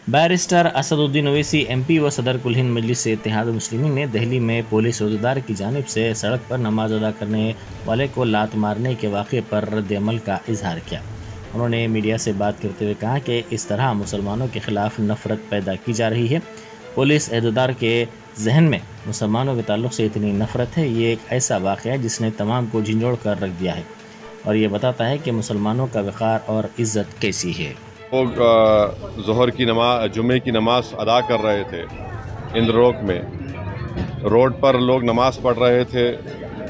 Barrister Asaduddin Owaisi MP व सदर कुल हिंद मजलिस इत्तेहाद मुस्लिमीन ने दहली में पुलिस अहदेदार की जानिब से सड़क पर नमाज अदा करने वाले को लात मारने के वाक़े पर रद्द अमल का इजहार किया। उन्होंने मीडिया से बात करते हुए कहा कि इस तरह मुसलमानों के ख़िलाफ़ नफ़रत पैदा की जा रही है। पुलिस अहदेदार के जहन में मुसलमानों के ताल्लुक़ से इतनी नफ़रत है, ये एक ऐसा वाक़या है जिसने तमाम को झंझोड़ कर रख दिया है और ये बताता है कि मुसलमानों का वक़ार और इज़्ज़त कैसी है। लोग ज़ोहर की नमाज जुमे की नमाज अदा कर रहे थे इंद्रोक में, रोड पर लोग नमाज पढ़ रहे थे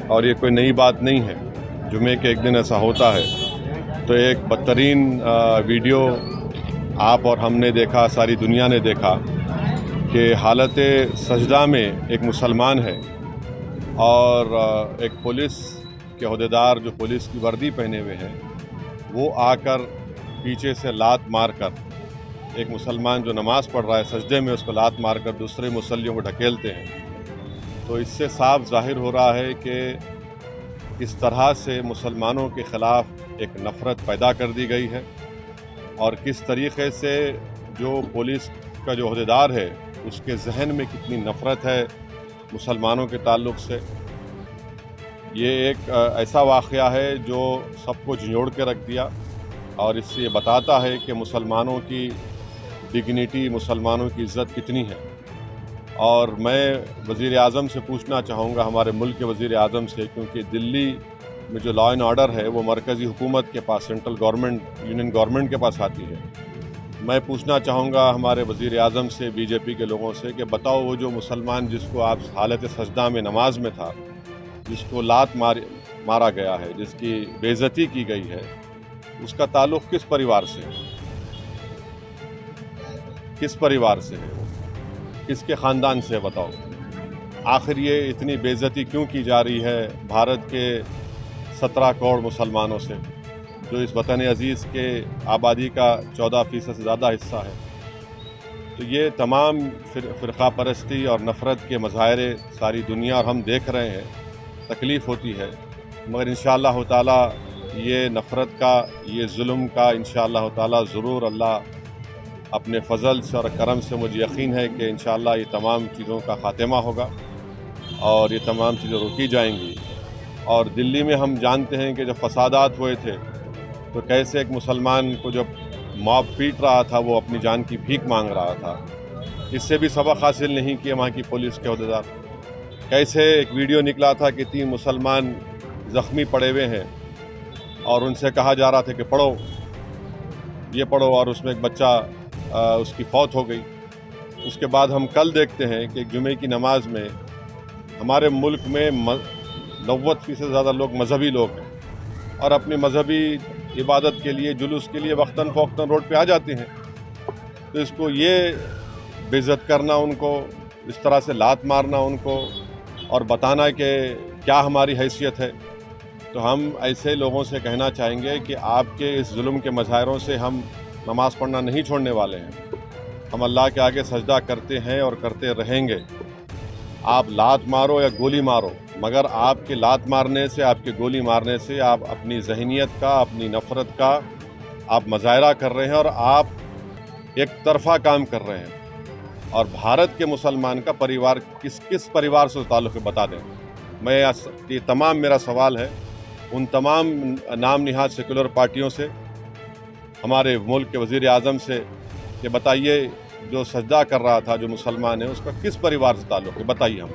और ये कोई नई बात नहीं है, जुमे के एक दिन ऐसा होता है। तो एक बदतरीन वीडियो आप और हमने देखा, सारी दुनिया ने देखा कि हालत सजदा में एक मुसलमान है और एक पुलिस के अहदेदार जो पुलिस की वर्दी पहने हुए हैं वो आकर पीछे से लात मारकर एक मुसलमान जो नमाज़ पढ़ रहा है सजदे में उसको लात मारकर दूसरे मुसल्लियों को ढकेलते हैं। तो इससे साफ जाहिर हो रहा है कि इस तरह से मुसलमानों के ख़िलाफ़ एक नफ़रत पैदा कर दी गई है और किस तरीक़े से जो पुलिस का जो अहदेदार है उसके जहन में कितनी नफ़रत है मुसलमानों के ताल्लुक़ से। ये एक ऐसा वाक़या है जो सबको झंझोड़ के रख दिया और इससे ये बताता है कि मुसलमानों की डिग्निटी, मुसलमानों की इज़्ज़त कितनी है। और मैं वज़ीर आज़म से पूछना चाहूँगा, हमारे मुल्क के वज़ीर आज़म से, क्योंकि दिल्ली में जो लॉ एंड ऑर्डर है वो मरकज़ी हुकूमत के पास, सेंट्रल गवर्नमेंट, यूनियन गवर्नमेंट के पास आती है। मैं पूछना चाहूँगा हमारे वज़ीर आज़म से, BJP के लोगों से, कि बताओ वो जो मुसलमान जिसको आप हालत सजदा में नमाज में था, जिसको लात मारा गया है, जिसकी बेइज्जती की गई है, उसका ताल्लुक़ किस परिवार से है, किस परिवार से है, किसके ख़ानदान से है, बताओ। आखिर ये इतनी बेइज्जती क्यों की जा रही है भारत के 17 करोड़ मुसलमानों से, जो इस वतन अज़ीज़ के आबादी का 14% से ज़्यादा हिस्सा है। तो ये तमाम फ़िरक़ा परस्ती और नफ़रत के मज़ाहिर सारी दुनिया और हम देख रहे हैं, तकलीफ़ होती है, मगर इंशाअल्लाह ताला ये नफ़रत का, ये जुल्म का इंशाअल्लाह ताला ज़रूर अल्लाह अपने फ़ज़ल से और करम से, मुझे यकीन है कि इंशाअल्लाह ये तमाम चीज़ों का ख़ात्मा होगा और ये तमाम चीज़ें रोकी जाएंगी। और दिल्ली में हम जानते हैं कि जब फ़सादात हुए थे तो कैसे एक मुसलमान को जब मॉब पीट रहा था वो अपनी जान की भीख मांग रहा था। इससे भी सबक हासिल नहीं किया वहाँ की पुलिस के अहदेदार। कैसे एक वीडियो निकला था कि 3 मुसलमान ज़ख्मी पड़े हुए हैं और उनसे कहा जा रहा था कि पढ़ो, ये पढ़ो, और उसमें एक बच्चा उसकी फौत हो गई। उसके बाद हम कल देखते हैं कि जुमे की नमाज में हमारे मुल्क में 90% से ज़्यादा लोग मजहबी लोग हैं और अपनी मजहबी इबादत के लिए, जुलूस के लिए वक्तन फ़ौक्तन रोड पे आ जाते हैं। तो इसको ये बेइज्जत करना, उनको इस तरह से लात मारना उनको और बताना कि क्या हमारी हैसियत है, तो हम ऐसे लोगों से कहना चाहेंगे कि आपके इस जुल्म के मज़ाहिरों से हम नमाज़ पढ़ना नहीं छोड़ने वाले हैं। हम अल्लाह के आगे सजदा करते हैं और करते रहेंगे। आप लात मारो या गोली मारो, मगर आपके लात मारने से, आपके गोली मारने से आप अपनी ज़हनियत का, अपनी नफ़रत का आप मज़ाहिरा कर रहे हैं और आप एक तरफ़ा काम कर रहे हैं। और भारत के मुसलमान का परिवार किस परिवार से ताल्लुक़ है, बता दें। मैं ये तमाम मेरा सवाल है उन तमाम नाम निहाद सेकुलर पार्टियों से, हमारे मुल्क के वज़ीर आज़म से, कि बताइए जो सजदा कर रहा था, जो मुसलमान है, उसका किस परिवार से ताल्लुक़ है, बताइए हम।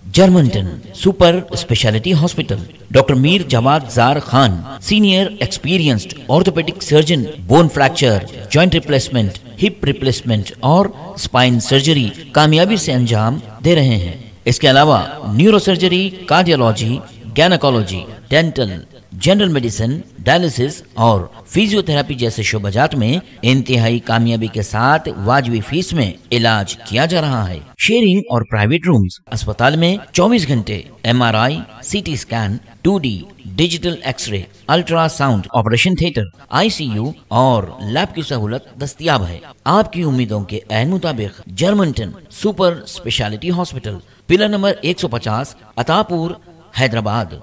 Germanten super speciality hospital, doctor Mir Jawad Jar Khan, senior experienced orthopaedic surgeon, bone fracture, joint replacement, hip replacement और स्पाइन सर्जरी कामयाबी से अंजाम दे रहे हैं। इसके अलावा neuro surgery, cardiology, gynaecology, dental, general medicine, dialysis और फिजियोथेरेपी जैसे शोबाजात में इंतहाई कामयाबी के साथ वाजिबी फीस में इलाज किया जा रहा है। शेयरिंग और प्राइवेट रूम्स, अस्पताल में 24 घंटे MRI, CT scan, 2D digital x ray, ultrasound, operation theatre, ICU और लैब की सहूलत दस्तयाब है। आपकी उम्मीदों के ऐन मुताबिक Germanten super speciality hospital, pillar number 150, Attapur, Hyderabad.